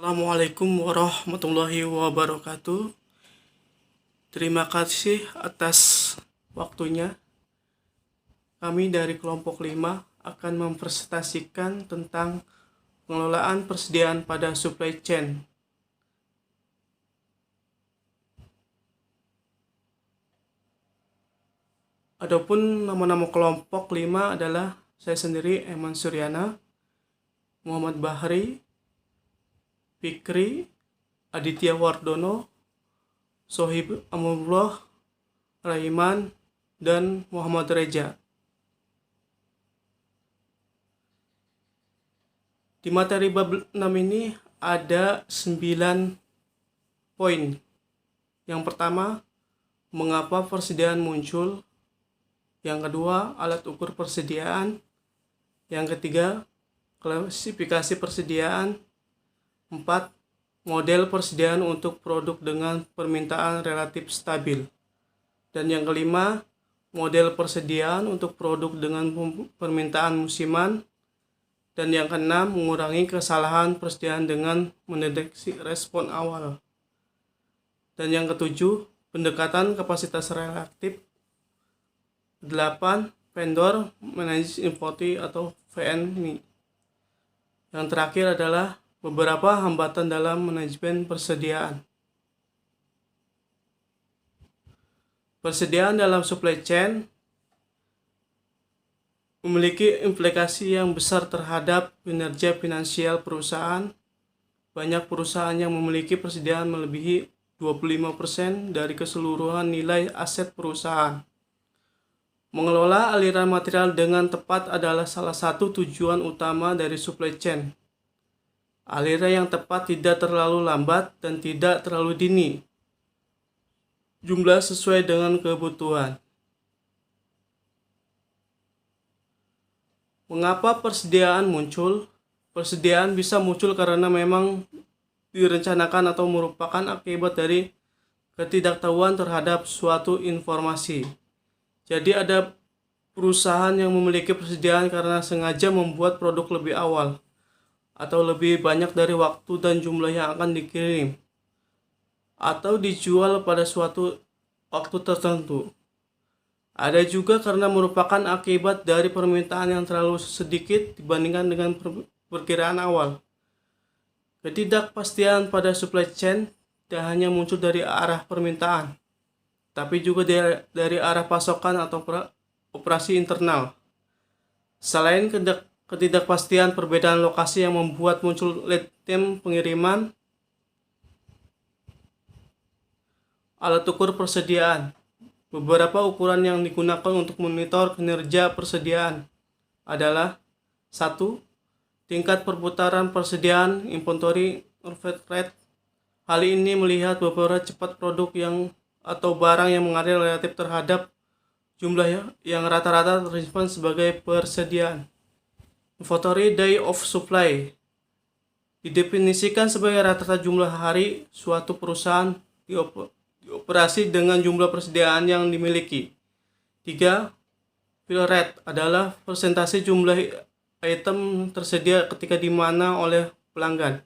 Assalamualaikum warahmatullahi wabarakatuh. Terima kasih atas waktunya. Kami dari kelompok 5 akan mempresentasikan tentang pengelolaan persediaan pada supply chain. Adapun nama-nama kelompok 5 adalah saya sendiri, Eman Suryana, Muhammad Bahri, Fikri, Aditya Wardono, Sohib Amrullah, Raiman, dan Muhammad Reza. Di materi bab 6 ini ada 9 poin. Yang pertama, mengapa persediaan muncul. Yang kedua, alat ukur persediaan. Yang ketiga, klasifikasi persediaan. 4. Model persediaan untuk produk dengan permintaan relatif stabil. Dan yang kelima, model persediaan untuk produk dengan permintaan musiman. Dan yang keenam, mengurangi kesalahan persediaan dengan mendeteksi respon awal. Dan yang ketujuh, pendekatan kapasitas relatif. 8. Vendor Managed Inventory atau VMI. Yang terakhir adalah beberapa hambatan dalam manajemen persediaan. Persediaan dalam supply chain memiliki implikasi yang besar terhadap kinerja finansial perusahaan. Banyak perusahaan yang memiliki persediaan melebihi 25% dari keseluruhan nilai aset perusahaan. Mengelola aliran material dengan tepat adalah salah satu tujuan utama dari supply chain. Aliran yang tepat tidak terlalu lambat dan tidak terlalu dini. Jumlah sesuai dengan kebutuhan. Mengapa persediaan muncul? Persediaan bisa muncul karena memang direncanakan atau merupakan akibat dari ketidaktahuan terhadap suatu informasi. Jadi ada perusahaan yang memiliki persediaan karena sengaja membuat produk lebih awal atau lebih banyak dari waktu dan jumlah yang akan dikirim atau dijual pada suatu waktu tertentu. Ada juga karena merupakan akibat dari permintaan yang terlalu sedikit dibandingkan dengan perkiraan awal. Ketidakpastian pada supply chain tidak hanya muncul dari arah permintaan, tapi juga dari arah pasokan atau operasi internal. Selain ketidakpastian perbedaan lokasi yang membuat muncul lead time pengiriman, alat ukur persediaan. Beberapa ukuran yang digunakan untuk monitor kinerja persediaan adalah 1. Tingkat perputaran persediaan inventory conversion rate. Hal ini melihat beberapa cepat produk atau barang yang mengalir relatif terhadap jumlah yang rata-rata tersimpan sebagai persediaan. Inventory day of supply didefinisikan sebagai rata-rata jumlah hari suatu perusahaan dioperasi dengan jumlah persediaan yang dimiliki. 3. Fill rate adalah persentase jumlah item tersedia ketika dimana oleh pelanggan.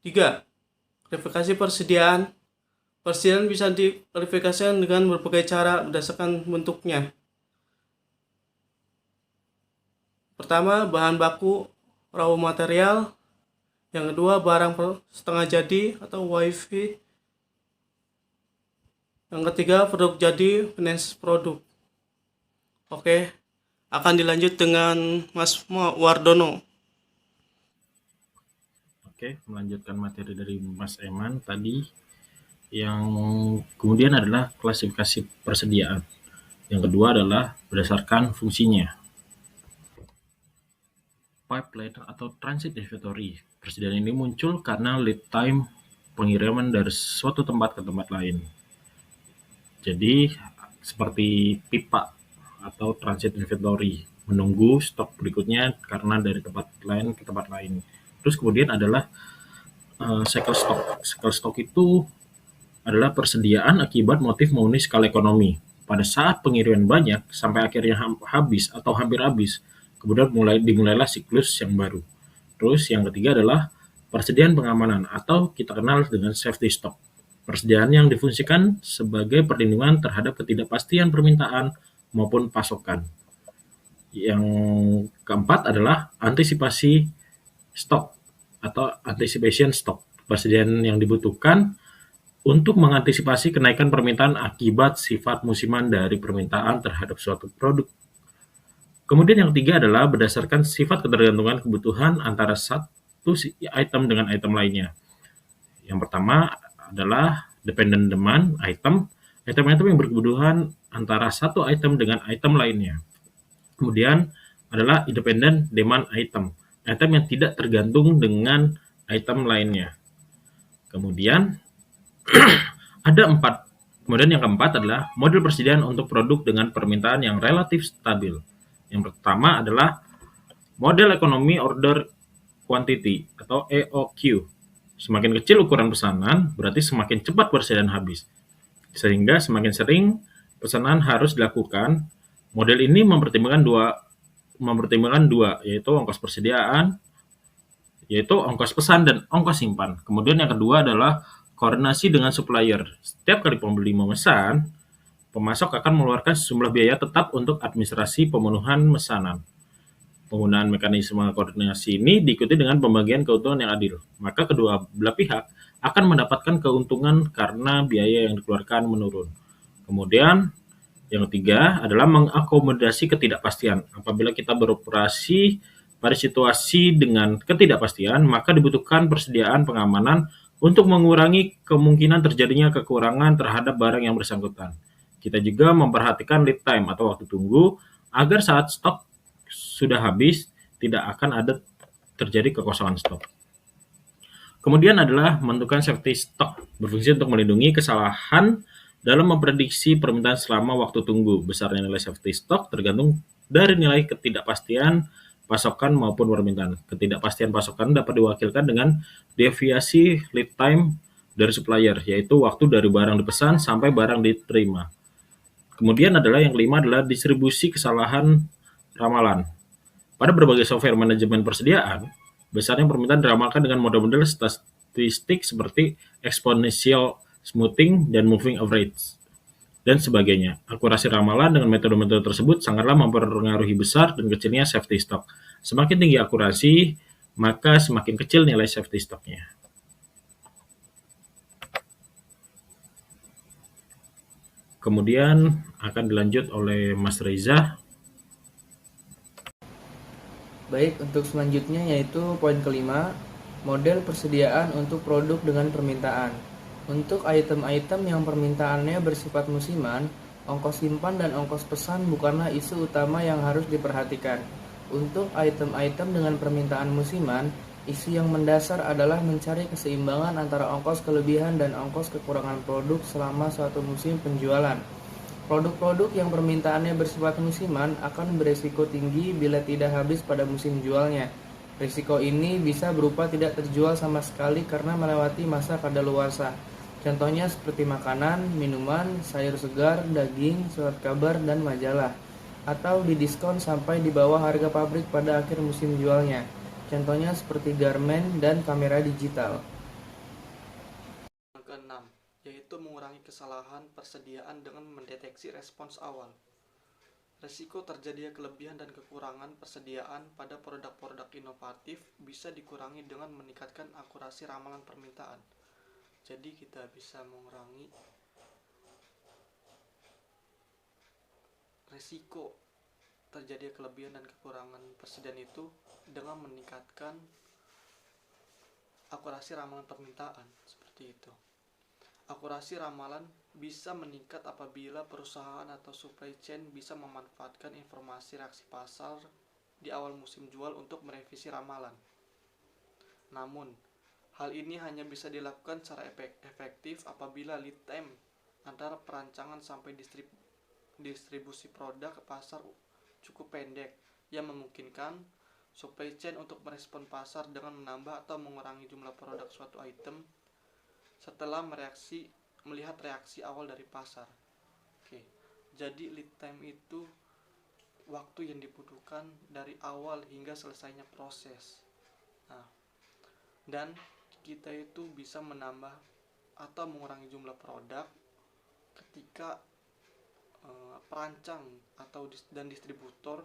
3. Klasifikasi persediaan. Persediaan bisa diklasifikasikan dengan berbagai cara berdasarkan bentuknya. Pertama, bahan baku raw material. Yang kedua, barang setengah jadi atau WIP. Yang ketiga, produk jadi, finished product. Oke, akan dilanjut dengan Mas Wardono. Oke, melanjutkan materi dari Mas Eman tadi. Yang kemudian adalah klasifikasi persediaan. Yang kedua adalah berdasarkan fungsinya. Pipeline atau transit inventory. Persediaan ini muncul karena lead time pengiriman dari suatu tempat ke tempat lain. Jadi seperti pipa atau transit inventory, menunggu stok berikutnya karena dari tempat lain ke tempat lain. Terus kemudian adalah cycle stock. Cycle stock itu adalah persediaan akibat motif memenuhi skala ekonomi. Pada saat pengiriman banyak sampai akhirnya habis atau hampir habis, kemudian dimulailah siklus yang baru. Terus yang ketiga adalah persediaan pengamanan atau kita kenal dengan safety stock. Persediaan yang difungsikan sebagai perlindungan terhadap ketidakpastian permintaan maupun pasokan. Yang keempat adalah antisipasi stok atau anticipation stock. Persediaan yang dibutuhkan untuk mengantisipasi kenaikan permintaan akibat sifat musiman dari permintaan terhadap suatu produk. Kemudian yang ketiga adalah berdasarkan sifat ketergantungan kebutuhan antara satu item dengan item lainnya. Yang pertama adalah dependent demand item, item-item yang berkebutuhan antara satu item dengan item lainnya. Kemudian adalah independent demand item, item yang tidak tergantung dengan item lainnya. Kemudian ada empat. Kemudian yang keempat adalah model persediaan untuk produk dengan permintaan yang relatif stabil. Yang pertama adalah model ekonomi order quantity atau EOQ. Semakin kecil ukuran pesanan, berarti semakin cepat persediaan habis. Sehingga semakin sering pesanan harus dilakukan. Model ini mempertimbangkan dua, yaitu ongkos persediaan, yaitu ongkos pesan dan ongkos simpan. Kemudian yang kedua adalah koordinasi dengan supplier. Setiap kali pembeli memesan, pemasok akan mengeluarkan sejumlah biaya tetap untuk administrasi pemenuhan pesanan. Penggunaan mekanisme koordinasi ini diikuti dengan pembagian keuntungan yang adil. Maka kedua belah pihak akan mendapatkan keuntungan karena biaya yang dikeluarkan menurun. Kemudian yang ketiga adalah mengakomodasi ketidakpastian. Apabila kita beroperasi pada situasi dengan ketidakpastian, maka dibutuhkan persediaan pengamanan untuk mengurangi kemungkinan terjadinya kekurangan terhadap barang yang bersangkutan. Kita juga memperhatikan lead time atau waktu tunggu agar saat stok sudah habis tidak akan ada terjadi kekosongan stok. Kemudian adalah menentukan safety stock, berfungsi untuk melindungi kesalahan dalam memprediksi permintaan selama waktu tunggu. Besarnya nilai safety stock tergantung dari nilai ketidakpastian pasokan maupun permintaan. Ketidakpastian pasokan dapat diwakilkan dengan deviasi lead time dari supplier, yaitu waktu dari barang dipesan sampai barang diterima. Kemudian adalah yang kelima adalah distribusi kesalahan ramalan. Pada berbagai software manajemen persediaan, besarnya permintaan diramalkan dengan model-model statistik seperti exponential smoothing dan moving average dan sebagainya. Akurasi ramalan dengan metode-metode tersebut sangatlah mempengaruhi besar dan kecilnya safety stock. Semakin tinggi akurasi, maka semakin kecil nilai safety stock-nya. Kemudian akan dilanjut oleh Mas Reza. Baik, untuk selanjutnya yaitu poin kelima, model persediaan untuk produk dengan permintaan. Untuk item-item yang permintaannya bersifat musiman, ongkos simpan dan ongkos pesan bukanlah isu utama yang harus diperhatikan. Untuk item-item dengan permintaan musiman, isu yang mendasar adalah mencari keseimbangan antara ongkos kelebihan dan ongkos kekurangan produk selama suatu musim penjualan. Produk-produk yang permintaannya bersifat musiman akan beresiko tinggi bila tidak habis pada musim jualnya. Risiko ini bisa berupa tidak terjual sama sekali karena melewati masa kadaluarsa. Contohnya seperti makanan, minuman, sayur segar, daging, surat kabar, dan majalah. Atau didiskon sampai di bawah harga pabrik pada akhir musim jualnya. Contohnya seperti garmen dan kamera digital. Yang keenam, yaitu mengurangi kesalahan persediaan dengan mendeteksi respons awal. Risiko terjadinya kelebihan dan kekurangan persediaan pada produk-produk inovatif bisa dikurangi dengan meningkatkan akurasi ramalan permintaan. Jadi kita bisa mengurangi risiko terjadinya kelebihan dan kekurangan persediaan itu dengan meningkatkan akurasi ramalan permintaan, seperti itu. Akurasi ramalan bisa meningkat apabila perusahaan atau supply chain bisa memanfaatkan informasi reaksi pasar di awal musim jual untuk merevisi ramalan. Namun, hal ini hanya bisa dilakukan secara efektif apabila lead time antara perancangan sampai distribusi produk ke pasar cukup pendek, yang memungkinkan supply chain untuk merespon pasar dengan menambah atau mengurangi jumlah produk suatu item setelah melihat reaksi awal dari pasar. Oke, jadi lead time itu waktu yang dibutuhkan dari awal hingga selesainya proses. Nah, dan kita itu bisa menambah atau mengurangi jumlah produk ketika perancang atau dan distributor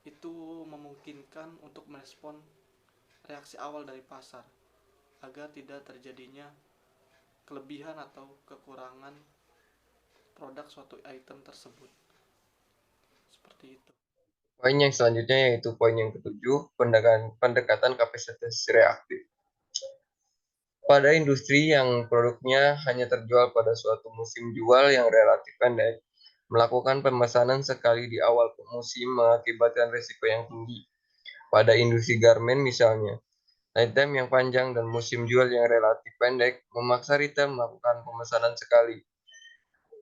itu memungkinkan untuk merespon reaksi awal dari pasar agar tidak terjadinya kelebihan atau kekurangan produk suatu item tersebut. Seperti itu. Poin yang selanjutnya yaitu poin yang ketujuh, pendekatan kapasitas reaktif. Pada industri yang produknya hanya terjual pada suatu musim jual yang relatif pendek, melakukan pemesanan sekali di awal musim mengakibatkan risiko yang tinggi. Pada industri garmen misalnya, item yang panjang dan musim jual yang relatif pendek memaksa retail melakukan pemesanan sekali.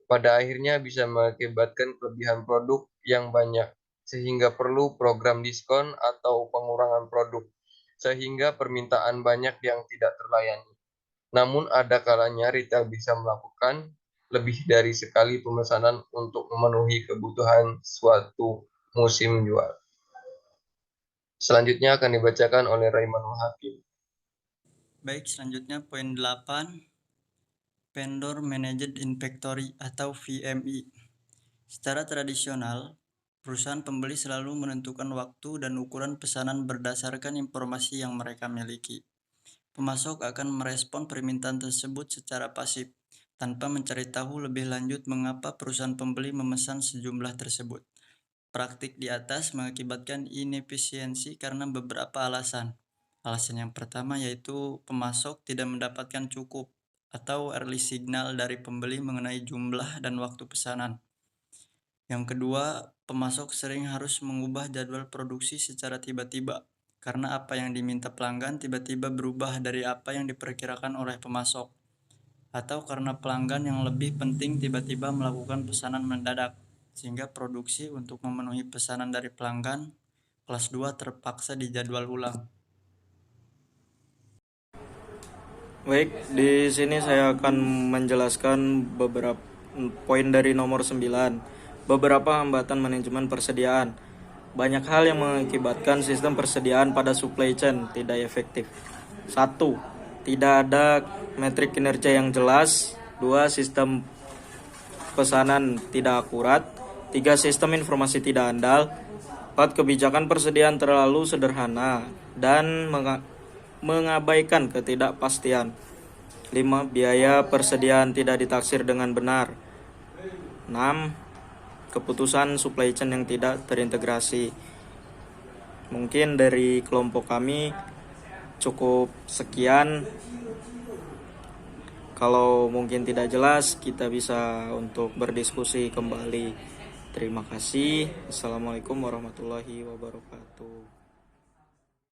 Pada akhirnya bisa mengakibatkan kelebihan produk yang banyak, sehingga perlu program diskon atau pengurangan produk, sehingga permintaan banyak yang tidak terlayani. Namun ada kalanya retail bisa melakukan lebih dari sekali pemesanan untuk memenuhi kebutuhan suatu musim jual. Selanjutnya akan dibacakan oleh Raimanul Hakim. Baik, selanjutnya poin 8, Vendor Managed Inventory atau VMI. Secara tradisional, perusahaan pembeli selalu menentukan waktu dan ukuran pesanan berdasarkan informasi yang mereka miliki. Pemasok akan merespon permintaan tersebut secara pasif, tanpa mencari tahu lebih lanjut mengapa perusahaan pembeli memesan sejumlah tersebut. Praktik di atas mengakibatkan inefisiensi karena beberapa alasan. Alasan yang pertama yaitu pemasok tidak mendapatkan cukup atau early signal dari pembeli mengenai jumlah dan waktu pesanan. Yang kedua, pemasok sering harus mengubah jadwal produksi secara tiba-tiba, karena apa yang diminta pelanggan tiba-tiba berubah dari apa yang diperkirakan oleh pemasok, atau karena pelanggan yang lebih penting tiba-tiba melakukan pesanan mendadak, sehingga produksi untuk memenuhi pesanan dari pelanggan kelas 2 terpaksa dijadwal ulang. Baik, di sini saya akan menjelaskan beberapa poin dari nomor 9. Beberapa hambatan manajemen persediaan. Banyak hal yang mengakibatkan sistem persediaan pada supply chain tidak efektif. 1. Tidak ada metrik kinerja yang jelas. 2. Sistem pesanan tidak akurat. 3. Sistem informasi tidak andal. 4. Kebijakan persediaan terlalu sederhana dan mengabaikan ketidakpastian. 5. Biaya persediaan tidak ditaksir dengan benar. 6. Keputusan supply chain yang tidak terintegrasi. Mungkin dari kelompok kami cukup sekian. Kalau mungkin tidak jelas, kita bisa untuk berdiskusi kembali. Terima kasih. Assalamualaikum warahmatullahi wabarakatuh.